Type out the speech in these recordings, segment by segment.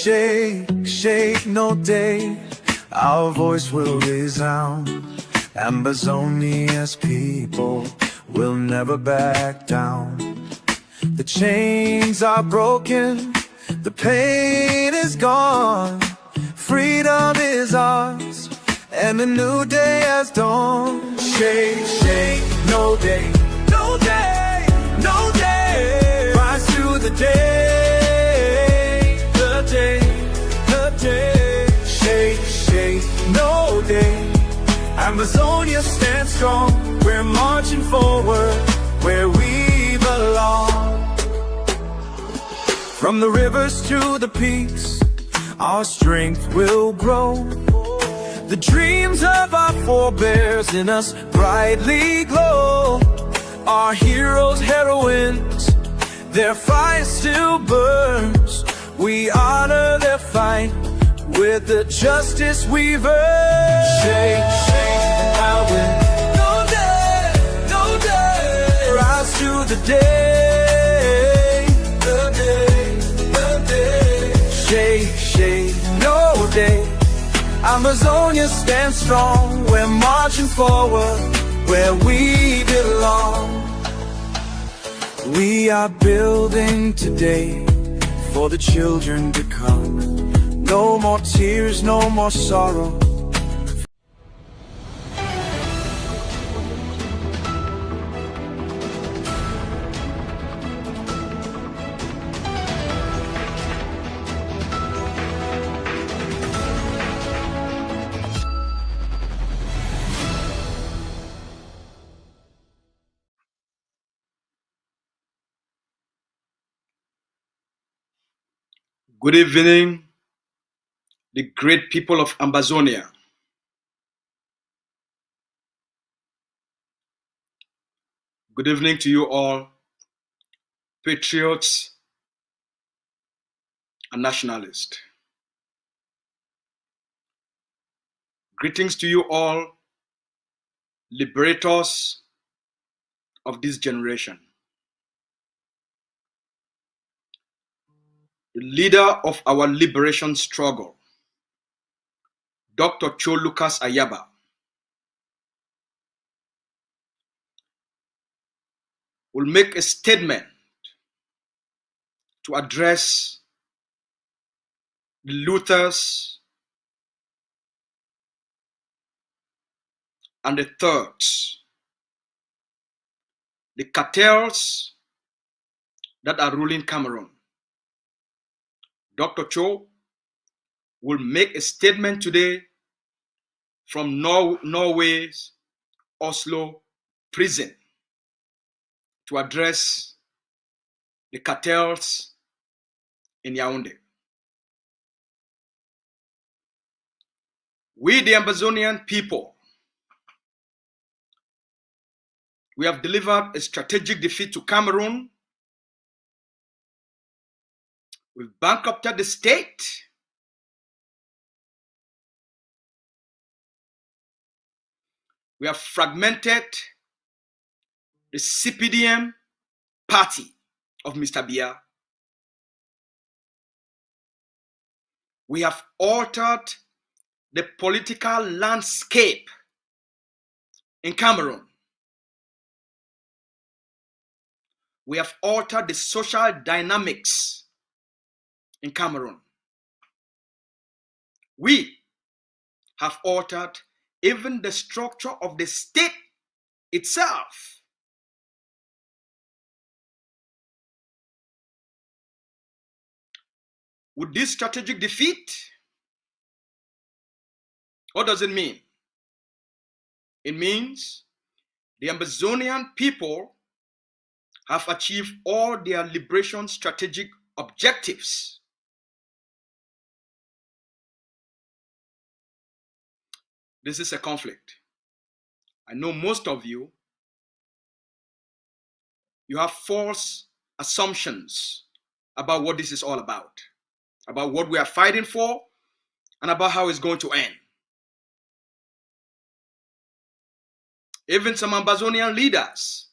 shake, shake no day, our voice will resound. Ambazonia's people will never back down. The chains are broken, the pain is gone. Freedom is ours, and a new day has dawned. Shake, shake, no day, no day, no day. Rise to the day, the day, the day. Shake, shake, no day. Ambazonia stands strong, we're marching forward, where we belong. From the rivers to the peaks, our strength will grow. The dreams of our forebears in us brightly glow. Our heroes, heroines, their fire still burns. We honor their fight with the justice we've earned. Shake, shake, and I win. No day, no day. Rise to the day, the day, the day. Shake, shake, no day. Ambazonia stands strong. We're marching forward, where we belong. We are building today for the children to come. No more tears, no more sorrow. Good evening, the great people of Ambazonia. Good evening to you all, patriots and nationalists. Greetings to you all, liberators of this generation. The leader of our liberation struggle, Dr. Cho Lucas Ayaba, will make a statement to address the looters and the thugs, the cartels that are ruling Cameroon. Dr. Cho will make a statement today from Norway's Oslo prison to address the cartels in Yaoundé. We, the Ambazonian people, we have delivered a strategic defeat to Cameroon. We've bankrupted the state. We have fragmented the CPDM party of Mr. Biya. We have altered the political landscape in Cameroon. We have altered the social dynamics in Cameroon. We have altered even the structure of the state itself. With this strategic defeat, what does it mean? It means the Ambazonian people have achieved all their liberation strategic objectives. This is a conflict. I know most of you have false assumptions about what this is all about what we are fighting for, and about how it's going to end. Even some Ambazonian leaders,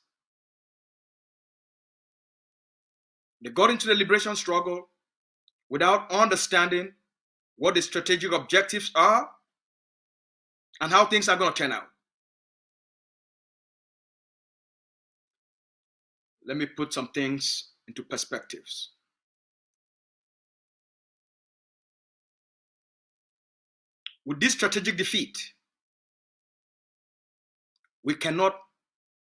they got into the liberation struggle without understanding what the strategic objectives are and how things are going to turn out. Let me put some things into perspectives. With this strategic defeat, we cannot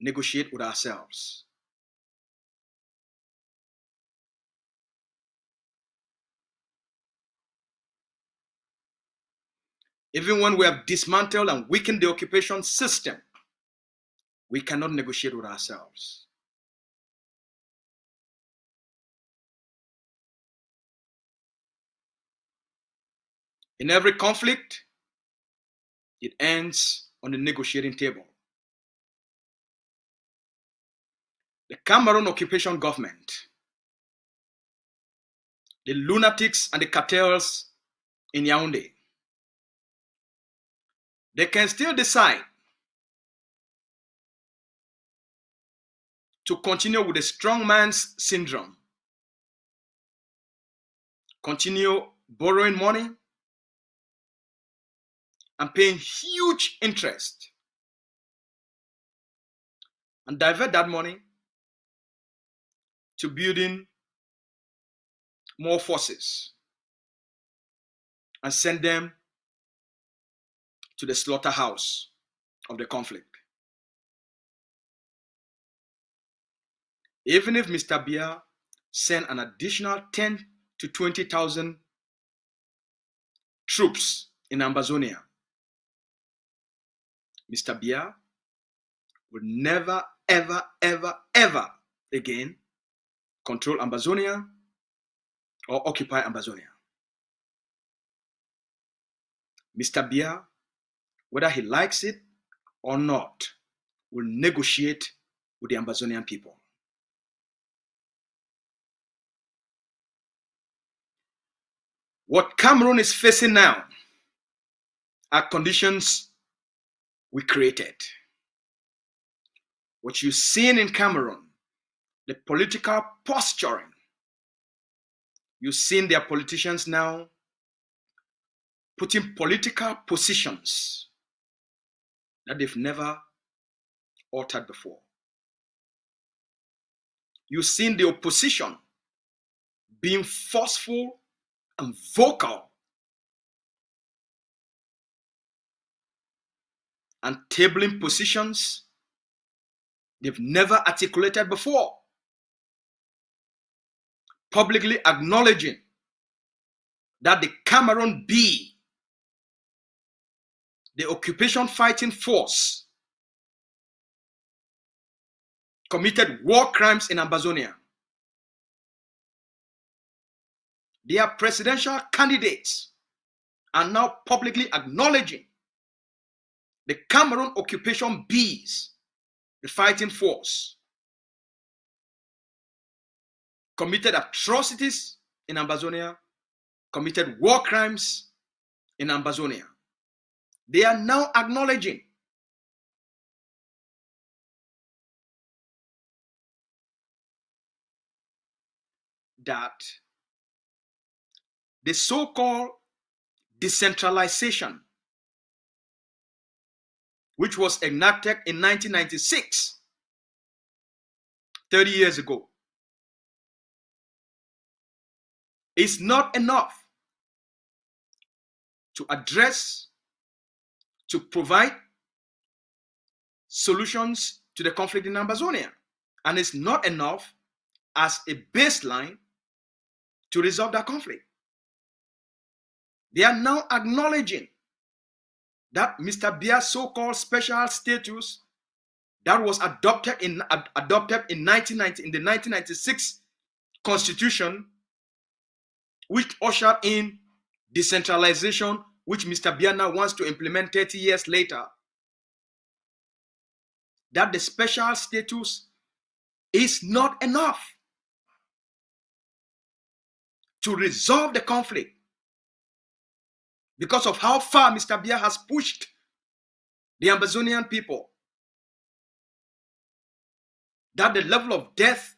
negotiate with ourselves. Even when we have dismantled and weakened the occupation system, we cannot negotiate with ourselves. In every conflict, it ends on the negotiating table. The Cameroon occupation government, the lunatics and the cartels in Yaoundé, they can still decide to continue with the strong man's syndrome, continue borrowing money and paying huge interest, and divert that money to building more forces and send them to the slaughterhouse of the conflict. Even if Mr. Biya sent an additional 10 to 20,000 troops in Ambazonia, Mr. Biya will never, ever, ever, ever again control Ambazonia or occupy Ambazonia. Mr. Biya, whether he likes it or not, will negotiate with the Ambazonian people. What Cameroon is facing now are conditions we created. What you've seen in Cameroon, the political posturing, you've seen their politicians now putting political positions that they've never uttered before. You've seen the opposition being forceful and vocal and tabling positions they've never articulated before, publicly acknowledging that the Cameroon be the occupation fighting force committed war crimes in Ambazonia. Their presidential candidates are now publicly acknowledging the Cameroon occupation bees, the fighting force, committed atrocities in Ambazonia, committed war crimes in Ambazonia. They are now acknowledging that the so-called decentralization, which was enacted in 1996, 30 years ago, is not enough to address, to provide solutions to the conflict in Ambazonia. And it's not enough as a baseline to resolve that conflict. They are now acknowledging that Mr. Biya's so-called special status that was adopted in 1990 in the 1996 Constitution, which ushered in decentralization, which Mr. Biya now wants to implement 30 years later, that the special status is not enough to resolve the conflict because of how far Mr. Biya has pushed the Ambazonian people, that the level of death,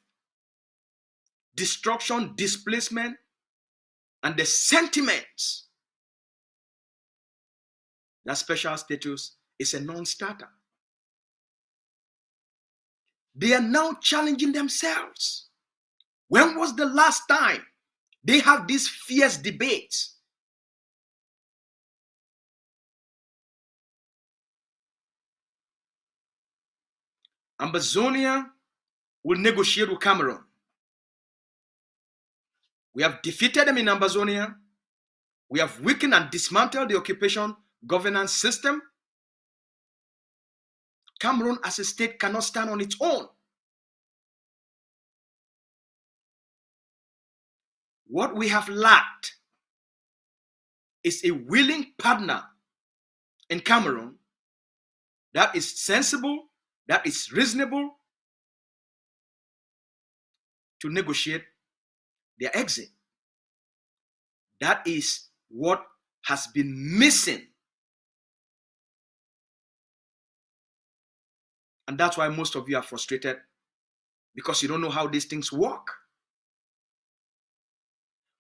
destruction, displacement and the sentiments, that special status is a non-starter. They are now challenging themselves. When was the last time they had these fierce debates? Ambazonia will negotiate with Cameroon. We have defeated them in Ambazonia. We have weakened and dismantled the occupation governance system. Cameroon as a state cannot stand on its own. What we have lacked is a willing partner in Cameroon that is sensible, that is reasonable to negotiate their exit. That is what has been missing. And that's why most of you are frustrated, because you don't know how these things work.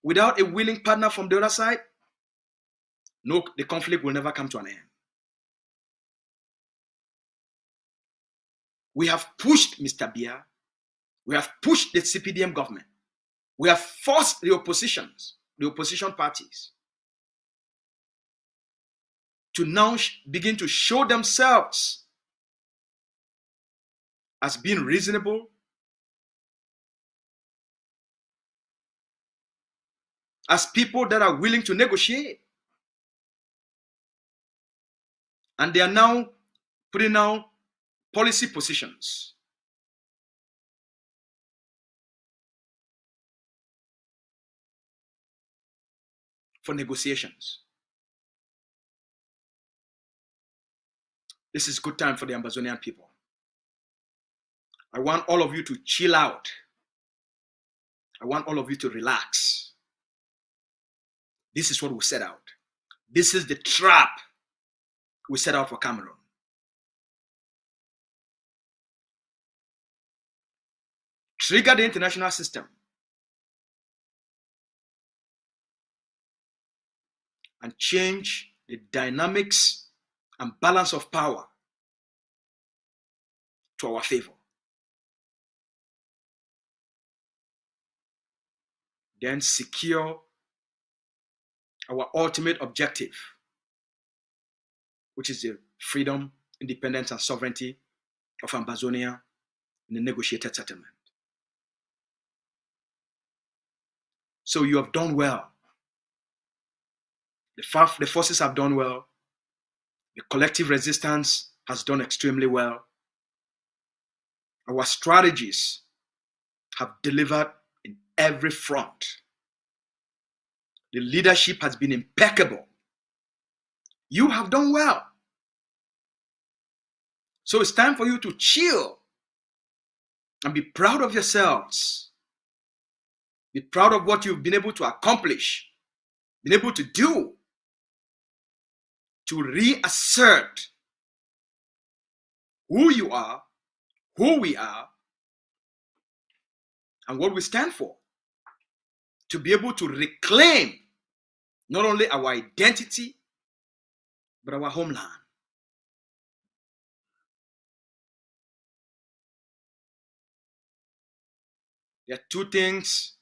Without a willing partner from the other side, no, the conflict will never come to an end. We have pushed Mr. Biya. We have pushed the CPDM government. We have forced the opposition parties to now begin to show themselves as being reasonable, as people that are willing to negotiate. And they are now putting out policy positions. For negotiations. This is good time for the Ambazonian people. I want all of you to chill out. I want all of you to relax. This is what we set out. This is the trap we set out for Cameroon. Trigger the international system and change the dynamics and balance of power to our favor. Then secure our ultimate objective, which is the freedom, independence, and sovereignty of Ambazonia in a negotiated settlement. So you have done well. The forces have done well. The collective resistance has done extremely well. Our strategies have delivered in every front. The leadership has been impeccable. You have done well. So it's time for you to chill and be proud of yourselves. Be proud of what you've been able to accomplish, been able to do, to reassert who you are, who we are, and what we stand for. To be able to reclaim not only our identity, but our homeland. There are two things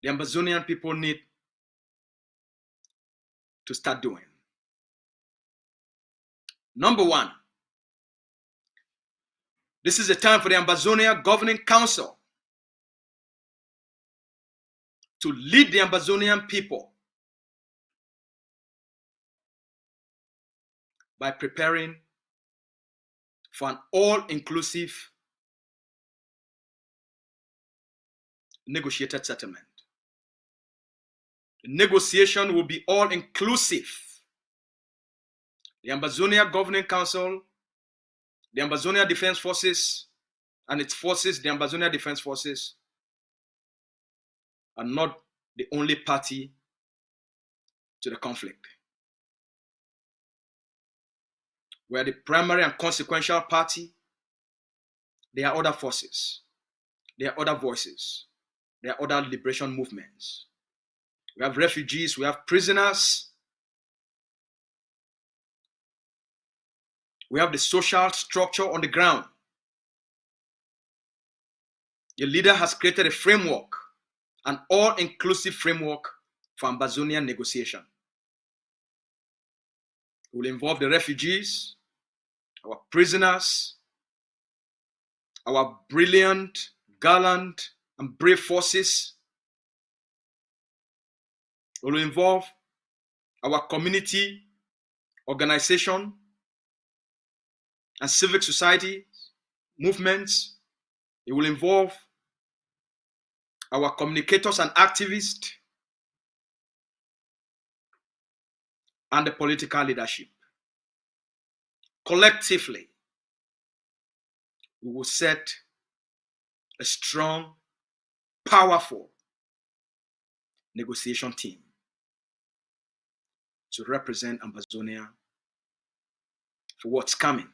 the Ambazonian people need to start doing. Number one, this is the time for the Ambazonia Governing Council to lead the Ambazonian people by preparing for an all-inclusive negotiated settlement. The negotiation will be all-inclusive. The Ambazonia Governing Council, the Ambazonia Defense Forces, and its forces, the Ambazonia Defense Forces, are not the only party to the conflict. We are the primary and consequential party. There are other forces. There are other voices. There are other liberation movements. We have refugees, we have prisoners. We have the social structure on the ground. The leader has created a framework, an all-inclusive framework for Ambazonia negotiation. It will involve the refugees, our prisoners, our brilliant, gallant, and brave forces. It will involve our community, organization, and civic society movements. It will involve our communicators and activists, and the political leadership. Collectively, we will set a strong, powerful negotiation team to represent Ambazonia for what's coming.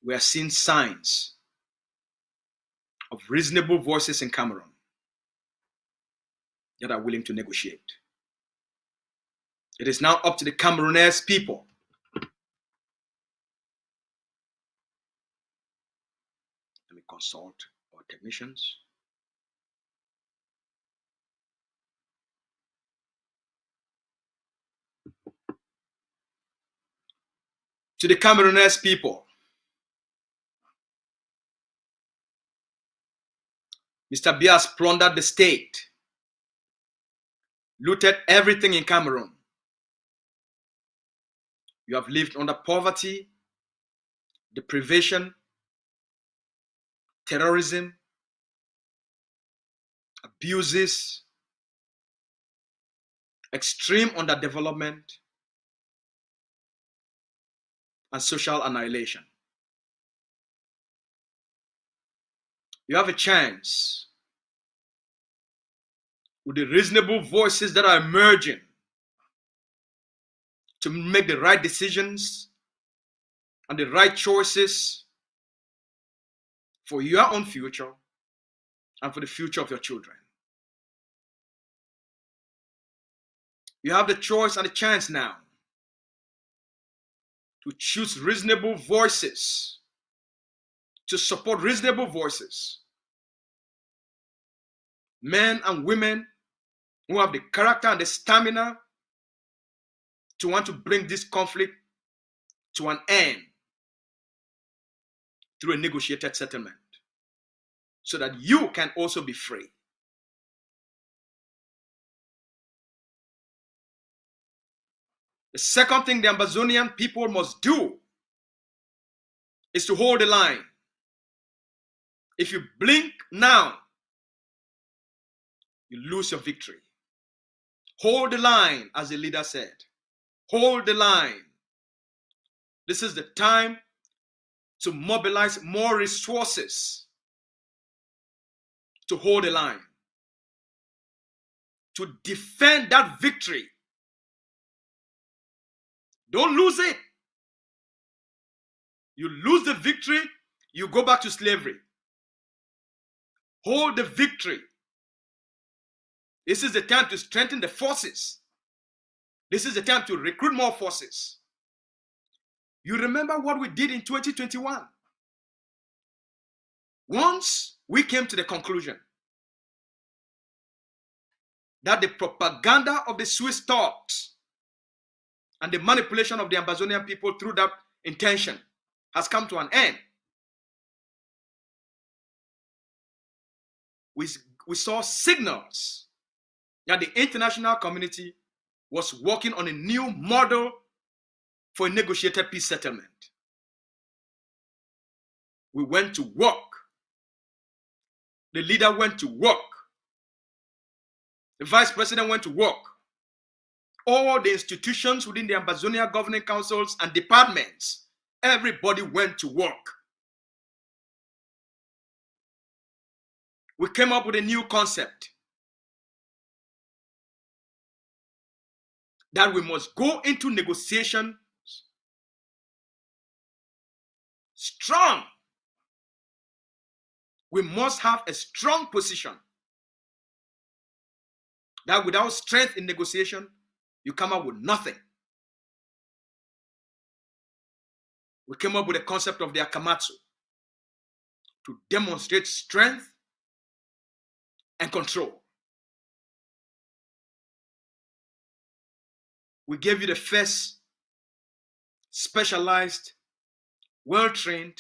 We are seeing signs of reasonable voices in Cameroon that are willing to negotiate. It is now up to the Cameroonese people let me consult our technicians. To the Cameroonese people, Mr. Biya has plundered the state, looted everything in Cameroon. You have lived under poverty, deprivation, terrorism, abuses, extreme underdevelopment, and social annihilation. You have a chance with the reasonable voices that are emerging to make the right decisions and the right choices for your own future and for the future of your children. You have the choice and the chance now to choose reasonable voices, to support reasonable voices. Men and women who have the character and the stamina to want to bring this conflict to an end through a negotiated settlement so that you can also be free. The second thing the Ambazonian people must do is to hold the line. If you blink now, you lose your victory. Hold the line, as the leader said. Hold the line. This is the time to mobilize more resources to hold the line, to defend that victory. Don't lose it. You lose the victory, you go back to slavery. Hold the victory. This is the time to strengthen the forces. This is the time to recruit more forces. You remember what we did in 2021? Once we came to the conclusion that the propaganda of the Swiss talks and the manipulation of the Ambazonian people through that intention has come to an end, we saw signals that the international community was working on a new model for a negotiated peace settlement. We went to work. The leader went to work. The vice president went to work. All the institutions within the Ambazonia governing councils and departments, everybody went to work. We came up with a new concept that we must go into negotiation strong. We must have a strong position That without strength in negotiation, you come up with nothing. We came up with the concept of the akamatsu to demonstrate strength and control. We gave you the first specialized, well-trained,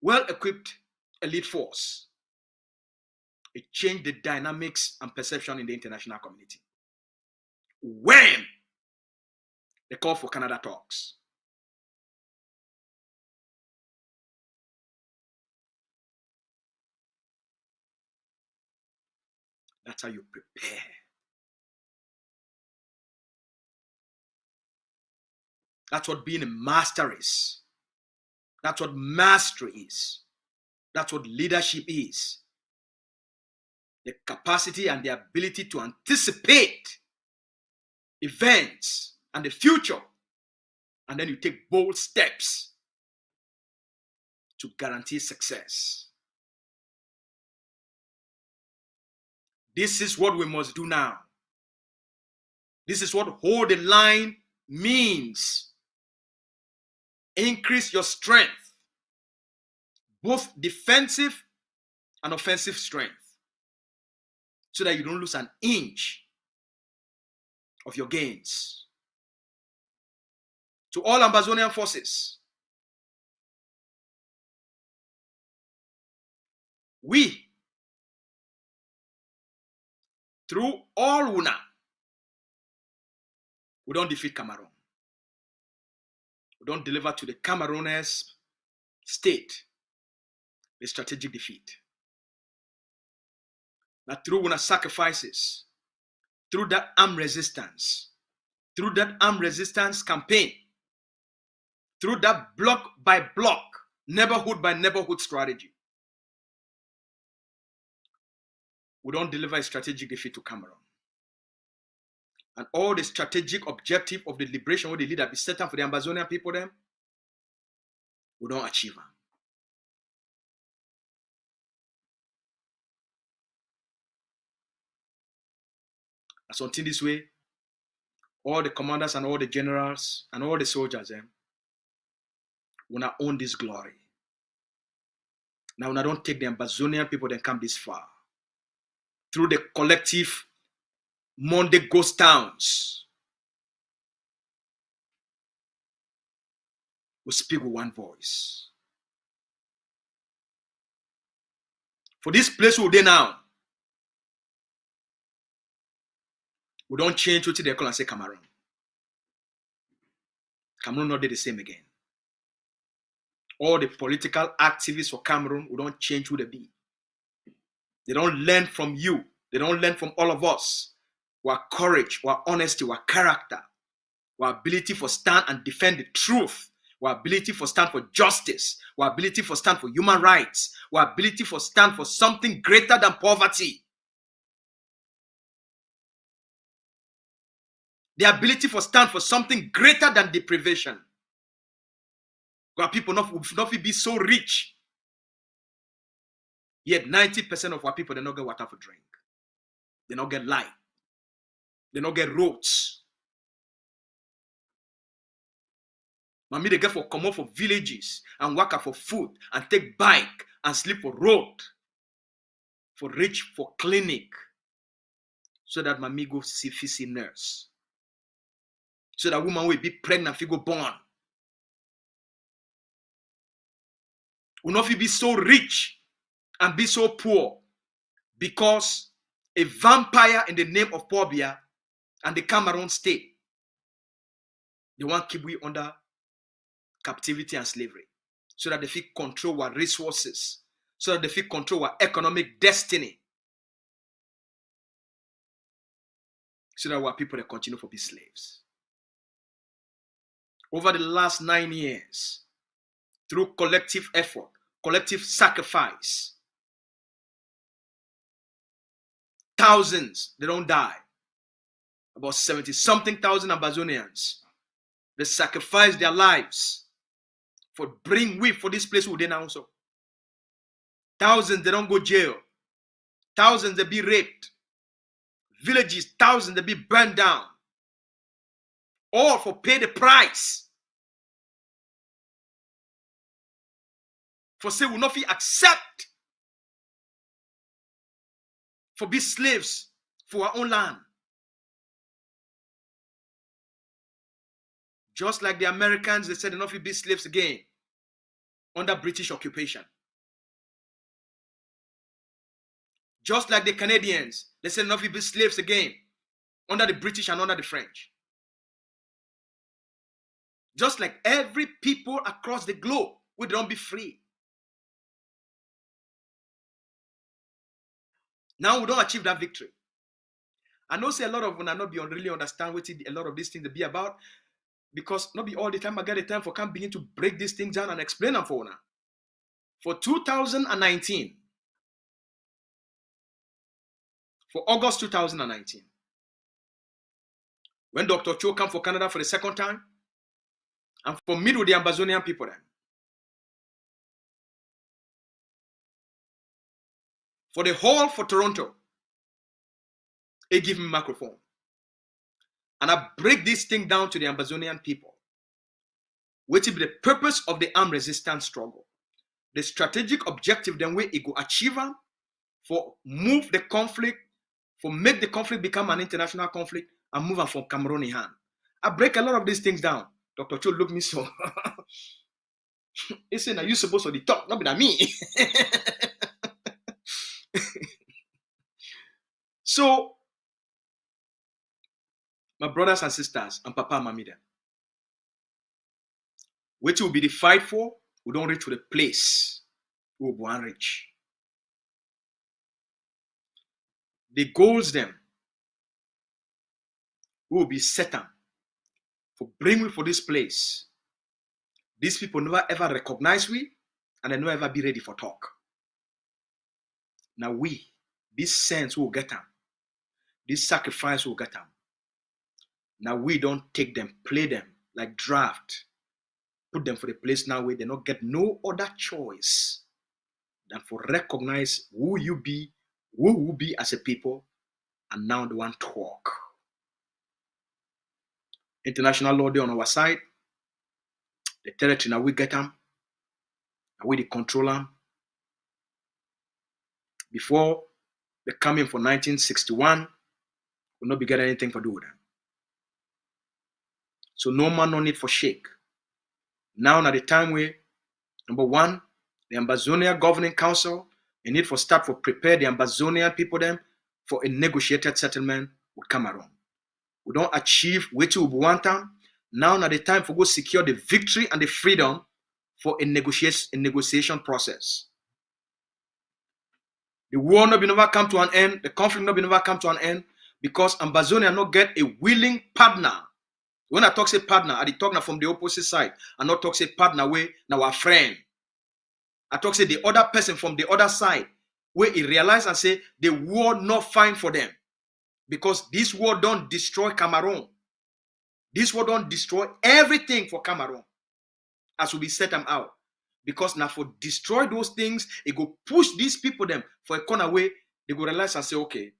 well-equipped elite force. It changed the dynamics and perception in the international community. When the call for Canada talks, that's how you prepare. That's what being a master is. That's what mastery is. That's what leadership is. The capacity and the ability to anticipate events and the future, and then you take bold steps to guarantee success. This is what we must do now. This is what hold the line means. Increase your strength, both defensive and offensive strength, so that you don't lose an inch of your gains. To all Ambazonian forces, we, through all Wuna, we don't defeat Cameroon. We don't deliver to the Cameroonese state the strategic defeat. But through Wuna sacrifices, through that armed resistance campaign, through that block by block, neighborhood by neighborhood strategy, we don't deliver a strategic defeat to Cameroon. And all the strategic objective of the liberation where the leader be set up for the Ambazonian people, them, we don't achieve them. As until this way, all the commanders and all the generals and all the soldiers, them, will not own this glory. Now, when I don't take the Ambazonian people, then come this far. Through the collective Monday ghost towns, we speak with one voice. For this place we're there now, we don't change what they call and say Cameroon. Cameroon not do the same again. All the political activists for Cameroon, we don't change who they be. They don't learn from you. They don't learn from all of us. Our courage, our honesty, our character, our ability for stand and defend the truth, our ability for stand for justice, our ability for stand for human rights, our ability for stand for something greater than poverty. The ability for stand for something greater than deprivation. Our people not be so rich. Yet 90% of our people, they don't get water for drink. They don't get light. They don't get roads. Mami, they get for come out for villages and work for food and take bike and sleep for road. For rich, for clinic. So that mami go see nurse. So that woman will be pregnant, go born. Will not be so rich and be so poor because a vampire in the name of Pobia and the Cameroon state, they want to keep we under captivity and slavery so that they feel control our resources, so that they feel control our economic destiny, so that our people they continue to be slaves. Over the last 9 years, through collective effort, collective sacrifice, thousands, they don't die. About 70-something thousand Ambazonians, they sacrifice their lives for bring we for this place we now also. Thousands, they don't go jail. Thousands, they be raped. Villages, thousands, they be burned down. All for pay the price. For say we not fit accept for be slaves for our own land. Just like the Americans, they said they not fit be slaves again under British occupation. Just like the Canadians, they said not fit be slaves again under the British and under the French. Just like every people across the globe, we don't be free. Now we don't achieve that victory. I know say a lot of when I not be really understand what a lot of these things to be about, because not be all the time I get the time for can begin to break these things down and explain them for now. For 2019, for August 2019, when Dr. Cho came for Canada for the second time, and for meet with the Ambazonian people then. For the hall for Toronto, they give me a microphone. And I break this thing down to the Ambazonian people, which is the purpose of the armed resistance struggle. The strategic objective then where it go achieve for move the conflict, for make the conflict become an international conflict and move on from Cameroon in hand. I break a lot of these things down. Dr. Cho look me so. He said, "Are you supposed to talk? Not be me." So, my brothers and sisters and Papa and Mommy them, which will be the fight for, we don't reach to the place we will go reach. The goals them, we will be set up for bring we for this place. These people never ever recognize we, and they never ever be ready for talk. Now we, this sense will get them. This sacrifice will get them. Now we don't take them, play them like draft, put them for the place now where they not get no other choice than for recognize who you be, who will be as a people, and now they want to talk. International law there on our side. The territory now we get them, and we they control them. Before they come in for 1961, we'll not be getting anything to do with them. So no man, no need for shake. Now at the time where, number one, the Ambazonia Governing Council, they need for start for prepare the Ambazonian people them for a negotiated settlement with Cameroon. We don't achieve which we want them. Now at the time for go secure the victory and the freedom for a negotiation process. The war not be never come to an end. The conflict not be never come to an end because Ambazonia not get a willing partner. When I talk say partner, I talk now from the opposite side. I not talk say partner way now our friend. I talk say the other person from the other side where he realize and say the war not fine for them because this war don't destroy Cameroon. This war don't destroy everything for Cameroon as will be set them out. Because now for destroy those things, it go push these people them for a corner way. They go realize and say, okay,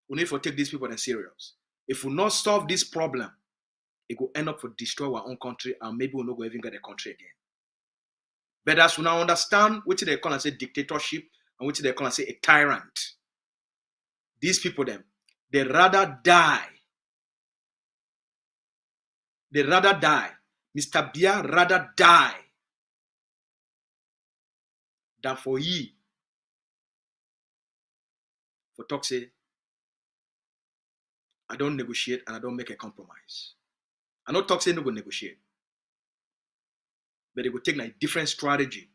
we need to take these people them serious. If we not solve this problem, it will end up for destroy our own country and maybe we'll not go even get the country again. But as we now understand which they call and say dictatorship and which they call and say a tyrant, these people them, they rather die. They rather die. Mr. Bia rather die than for ye for talk say I don't negotiate and I don't make a compromise. I not talk say no go negotiate. But they will take a different strategy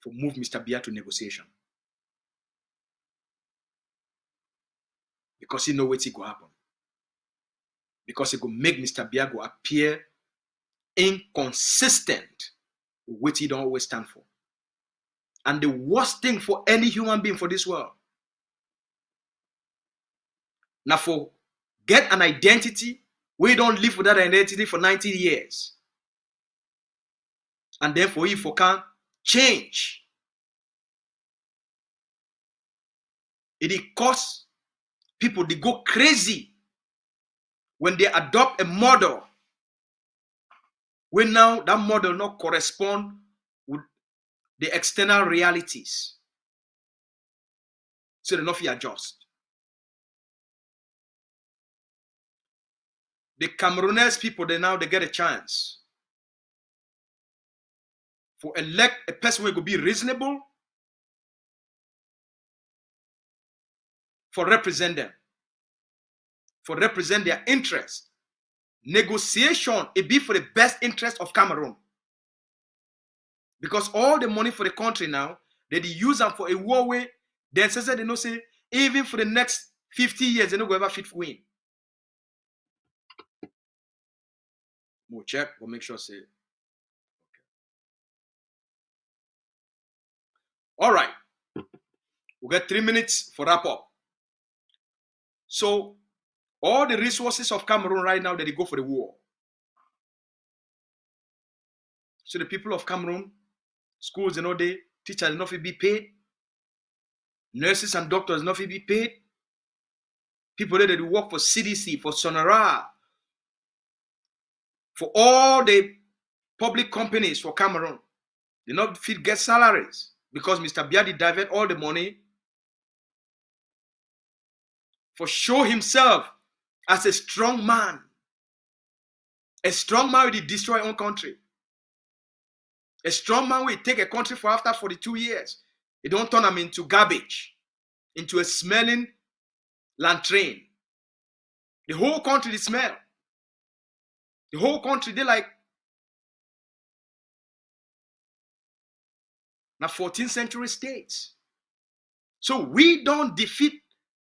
for move Mr. Bia to negotiation. Because he know what it go happen. Because it go make Mr. Bia go appear inconsistent with what he don't always stand for. And the worst thing for any human being for this world. Now for get an identity, we don't live with that identity for 90 years. And therefore if we can change. It costs People, they go crazy when they adopt a model when now that model not correspond with the external realities. So they not adjust. The Cameroonese people, they get a chance for elect a person who will be reasonable for represent them, for represent their interest. Negotiation, it be for the best interest of Cameroon. Because all the money for the country now, they use them for a war way, then say they know say, even for the next 50 years, they don't go ever fit win. We'll check, we'll make sure say. Okay. All right. We'll get 3 minutes for wrap up. So all the resources of Cameroon right now, they go for the war. So the people of Cameroon, schools, they teachers not be paid, nurses and doctors not be paid. People that work for CDC, for Sonora, for all the public companies for Cameroon, they not fit get salaries because Mr. Biadi divert all the money for show himself as a strong man. A strong man will destroy own country. A strong man will take a country for after 42 years. He don't turn them into garbage, into a smelling latrine. The whole country they smell. The whole country they like. Now 14th century states. So we don't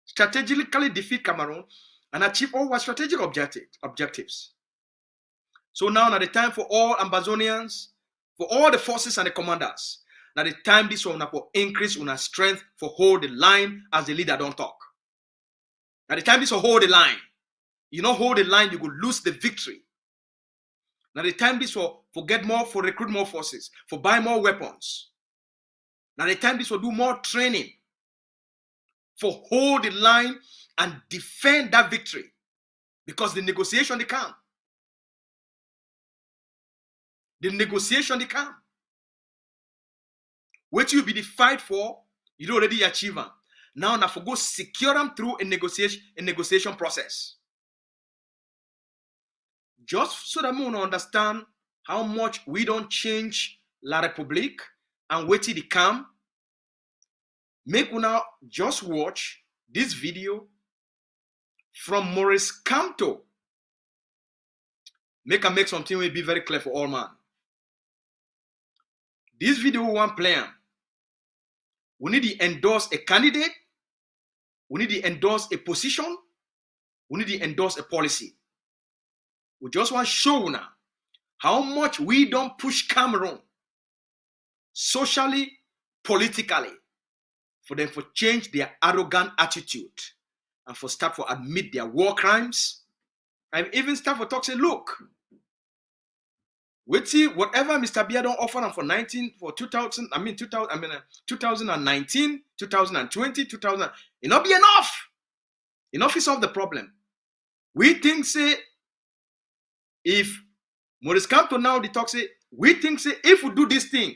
strategically defeat Cameroon and achieve all our strategic objectives. So now the time for all Ambazonians, for all the forces and the commanders, now the time this one for increase on our strength for hold the line as the leader don't talk. Now the time this will hold the line. You don't hold the line, you will lose the victory. Now the time this will get more, for recruit more forces, for buy more weapons. Now the time this will do more training, for hold the line and defend that victory. Because the negotiation they come. The negotiation they come. What you be the fight for, you already achieve them. Now for go secure them through a negotiation process. Just so that we understand how much we don't change La République and wait till they come. Make una just watch this video from Maurice Kamto. Make something will be very clear for all man. This video we want plan. We need to endorse a candidate. We need to endorse a position. We need to endorse a policy. We just want to show now how much we don't push Cameroon socially, politically, for them to change their arrogant attitude and for start to admit their war crimes. And even start to talk, say, look, we see whatever Mr. Biya don't offer them for 2019, 2020, 2000, it not be enough. Enough is solve the problem. We think, say, if Maurice Kamto now the talk say, we think, say, if we do this thing,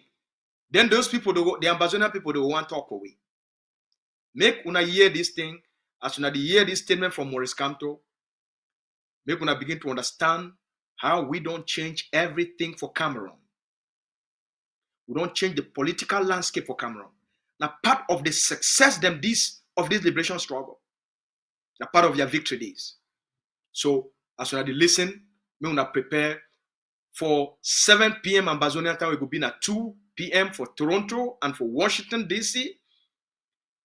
then those people, the Ambazonia people, they will want to talk away. Make una hear this thing, as una hear this statement from Maurice Kamto, make una begin to understand how we don't change everything for Cameroon. We don't change the political landscape for Cameroon. Now, part of the success of this liberation struggle. Now, part of your victory days. So, as una listen, we una prepare for 7 p.m. Ambazonia time. We will be at 2 p.m. for Toronto and for Washington, D.C.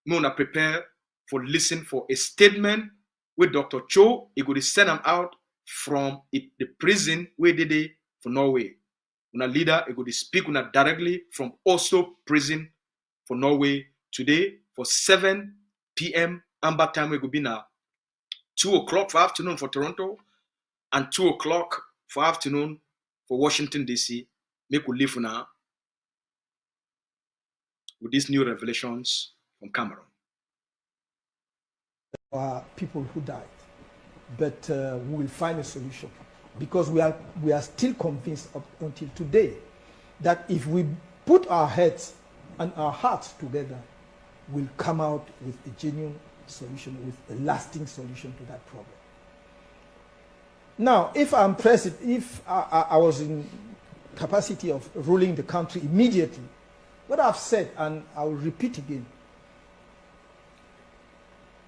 We una prepare for listen for a statement with Dr. Cho. He will send them out from the prison where they did for Norway. Una leader, he will speak una directly from Oslo prison for Norway today for 7 p.m. Amber time. We will be now 2 o'clock for afternoon for Toronto and 2 o'clock for afternoon for Washington, D.C. Make we live now with these new revelations from Cameroon. people who died. But we will find a solution, because we are still convinced until today that if we put our heads and our hearts together, we'll come out with a genuine solution, with a lasting solution to that problem. Now, if I'm president, if I was in capacity of ruling the country immediately, what I've said, and I'll repeat again,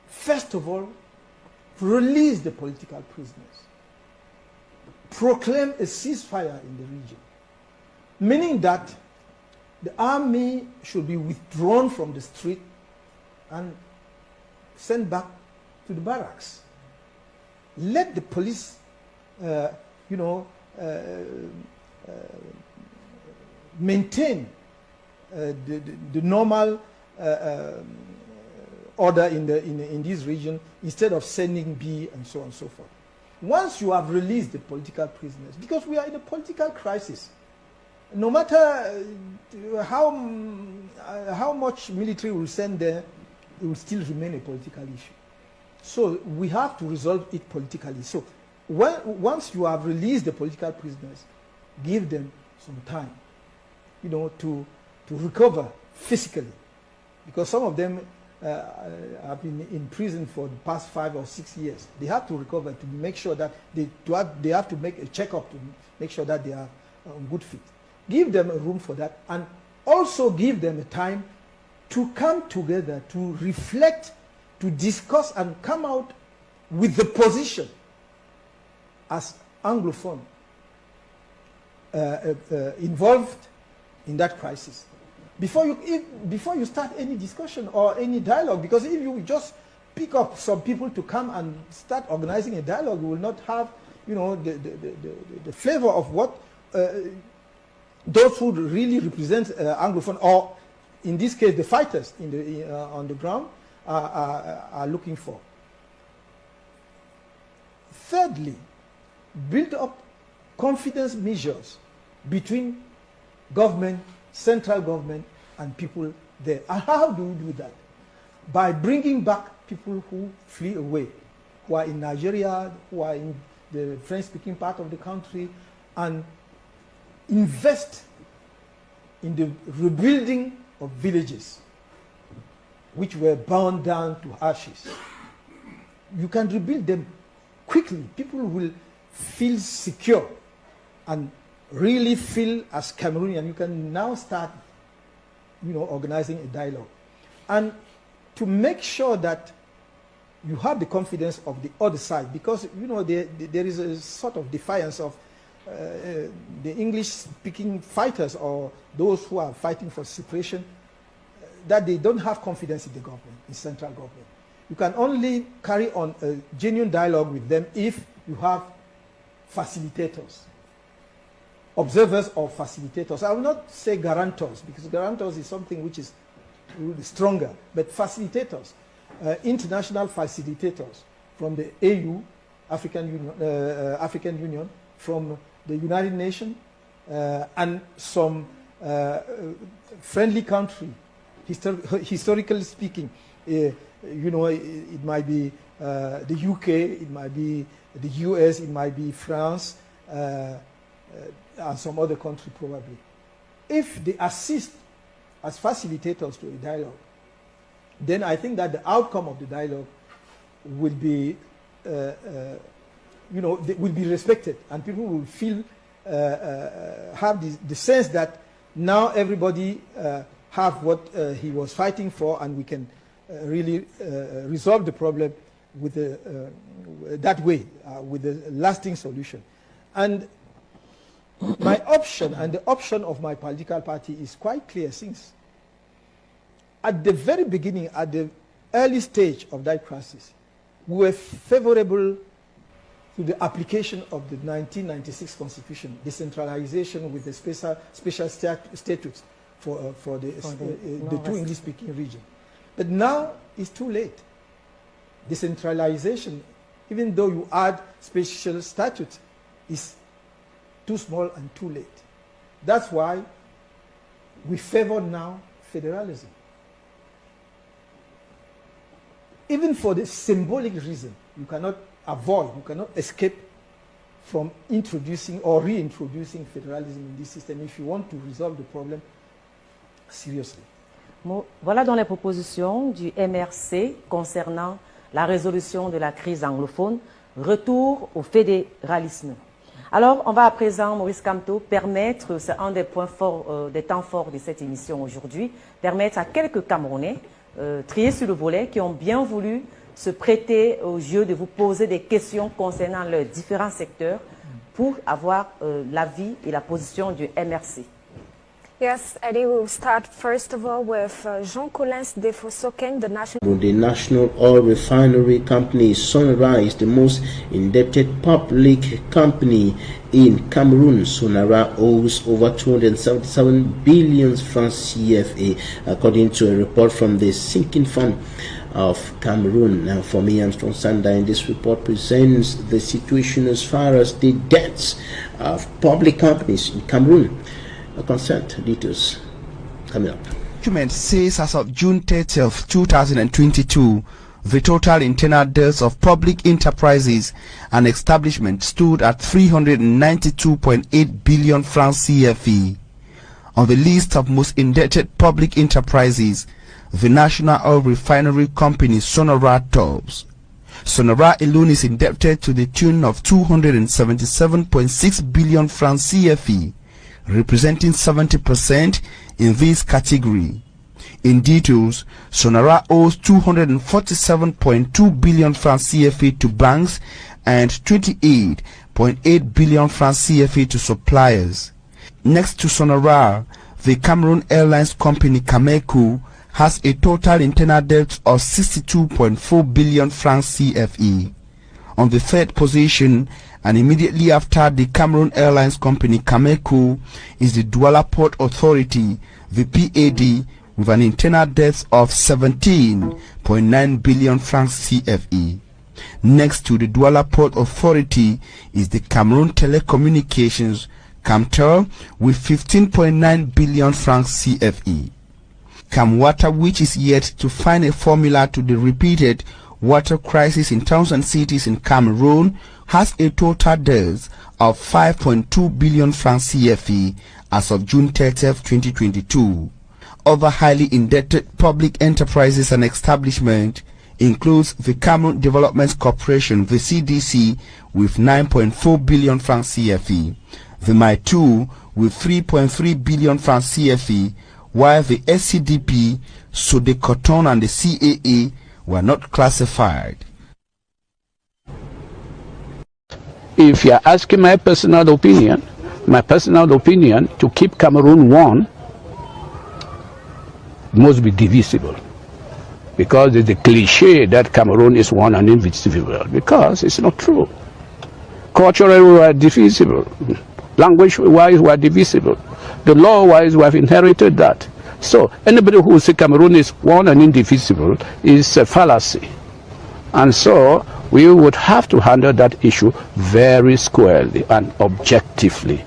first of all, release the political prisoners. Proclaim a ceasefire in the region, meaning that the army should be withdrawn from the street and sent back to the barracks. Let the police, maintain the normal order in this region, instead of sending B and so on and so forth. Once you have released the political prisoners, because we are in a political crisis, no matter how much military will send there, it will still remain a political issue. So we have to resolve it politically. So once you have released the political prisoners, give them some time, to recover physically, because some of them have been in prison for the past 5 or 6 years. They have to recover to make sure that they have to make a checkup to make sure that they are on good feet. Give them a room for that, and also give them a time to come together, to reflect, to discuss, and come out with the position as Anglophone involved in that crisis. Before you start any discussion or any dialogue, because if you just pick up some people to come and start organizing a dialogue, you will not have, the flavor of what those who really represent Anglophone, or in this case the fighters on the ground, are looking for. Thirdly, build up confidence measures between government, central government, and people there. And how do we do that? By bringing back people who flee away, who are in Nigeria, who are in the French-speaking part of the country, and invest in the rebuilding of villages which were burned down to ashes. You can rebuild them quickly. People will feel secure and really feel as Cameroonian. You can now start, organizing a dialogue. And to make sure that you have the confidence of the other side, because, there is a sort of defiance of the English-speaking fighters, or those who are fighting for separation, that they don't have confidence in the government, in central government. You can only carry on a genuine dialogue with them if you have facilitators, observers or facilitators. I will not say guarantors, because guarantors is something which is really stronger, but facilitators, international facilitators from the AU, African Union, from the United Nations, and some friendly country, historically speaking. It might be the UK, it might be the US, it might be France, and some other country probably. If they assist as facilitators to a dialogue, then I think that the outcome of the dialogue will be, will be respected, and people will feel, have the sense that now everybody have what he was fighting for, and we can really resolve the problem with that way, with a lasting solution. And my option, and the option of my political party, is quite clear. Since at the very beginning, at the early stage of that crisis, we were favorable to the application of the 1996 Constitution, decentralization with the special statutes for the two English-speaking regions. But now it's too late. Decentralization, even though you add special statutes, is too small and too late. That's why we favor now federalism. even for the symbolic reason, you cannot avoid, you cannot escape from introducing or reintroducing federalism in this system if you want to resolve the problem seriously. Voilà donc les propositions du MRC concernant la résolution de la crise anglophone, retour au fédéralisme. Alors, on va à présent, Maurice Kamto, permettre, c'est un des points forts, des temps forts de cette émission aujourd'hui, permettre à quelques Camerounais triés sur le volet qui ont bien voulu se prêter au jeu de vous poser des questions concernant leurs différents secteurs pour avoir l'avis et la position du MRC. Yes, Eddie, we'll start first of all with Jean-Colin Defosoken, the national... The National Oil Refinery Company, Sonara, is the most indebted public company in Cameroon. Sonara owes over 277 billion francs CFA, according to a report from the Sinking Fund of Cameroon. Now, for me, Armstrong Sanda, this report presents the situation as far as the debts of public companies in Cameroon concerned. Details coming up. Document says as of June 30th, 2022, the total internal debts of public enterprises and establishments stood at 392.8 billion francs CFA. On the list of most indebted public enterprises, the National Oil Refinery Company Sonara tops. Sonara alone is indebted to the tune of 277.6 billion francs CFA, representing 70% in this category. In details, Sonara owes 247.2 billion francs CFA to banks and 28.8 billion francs CFA to suppliers. Next to Sonara, the Cameroon Airlines company Kamto has a total internal debt of 62.4 billion francs CFA. On the third position, and immediately after the Cameroon Airlines company Kamto, is the Douala Port Authority, the PAD, with an internal debt of 17.9 billion francs CFA. Next to the Douala Port Authority is the Cameroon Telecommunications, Kamto, with 15.9 billion francs CFA. Camwater, which is yet to find a formula to the repeated water crisis in towns and cities in Cameroon, has a total debt of 5.2 billion francs CFA as of June 30th, 2022. Other highly indebted public enterprises and establishments includes the Cameroon Development Corporation, the CDC, with 9.4 billion francs CFA, the MI2 with 3.3 billion francs CFA, while the SCDP, Sodecoton and the CAA were not classified. If you are asking my personal opinion to keep Cameroon one must be divisible, because it's a cliche that Cameroon is one and indivisible, because it's not true. Culturally we are divisible, language-wise we are divisible, the law-wise we have inherited that. So anybody who says Cameroon is one and indivisible is a fallacy. And so we would have to handle that issue very squarely and objectively.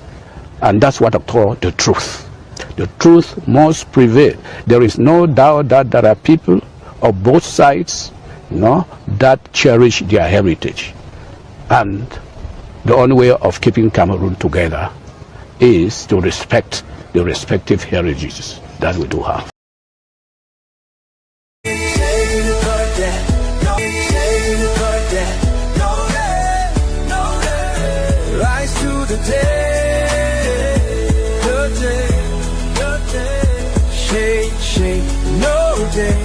And that's what I call the truth. The truth must prevail. There is no doubt that there are people of both sides, that cherish their heritage. And the only way of keeping Cameroon together is to respect the respective heritages that we do have. Rise to the day, shake, no day.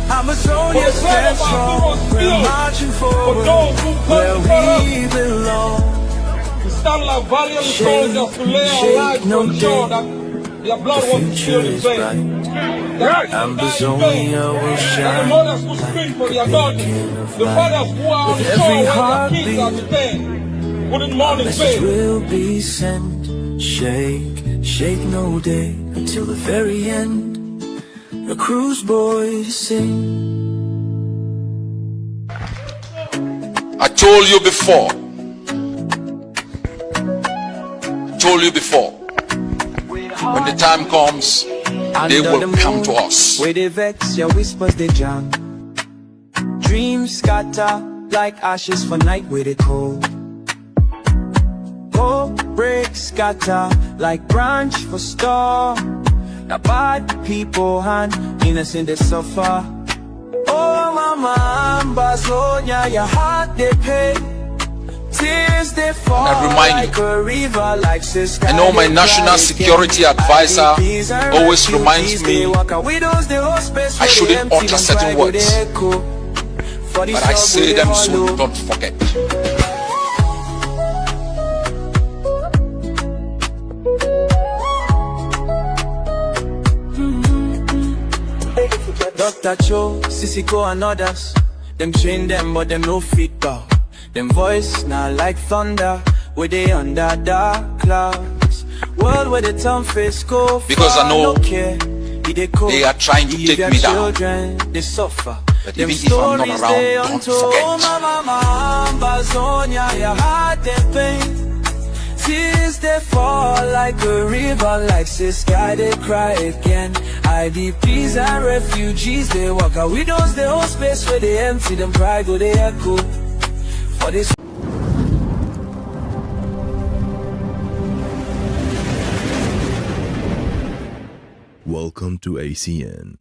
Ambazonia stands strong, we're marching forward, where we belong. We stand like valiant soldiers to lay our lives to ensure that their blood won't spill in vain. Ambazonia will shine. The mothers who scream for their daughters, the fathers who are on shore when their kids are detained, wouldn't mourn in vain. Will be sent, shake no day, until the very end. The cruise boys sing. I told you before. When the time comes, they will come to us. Where they vex, your whispers they jam. dreams scatter like ashes for night with it cold. Hope break scatter like branch for storm. Now bad people and innocent they suffer. Oh mama, Ambazonia, your heart they pay. Tears they fall I remind like you, a river, like sister. I know my national security advisor always reminds me I shouldn't utter certain words, but I say them so don't forget. Dr. Cho, Sissiko and others, them train them but them no feedback. Them voice not like thunder, where they under dark clouds. World where the town face go far, Because I know they are trying to take me down. They suffer. But even if I'm not around, don't forget. Mama, Ambazonia, your heart they pain. Tears they fall like a river, like sky they cry again. IDPs and refugees they walk out widows, they hold space where they empty, them pride go they echo. For this Welcome to ACN.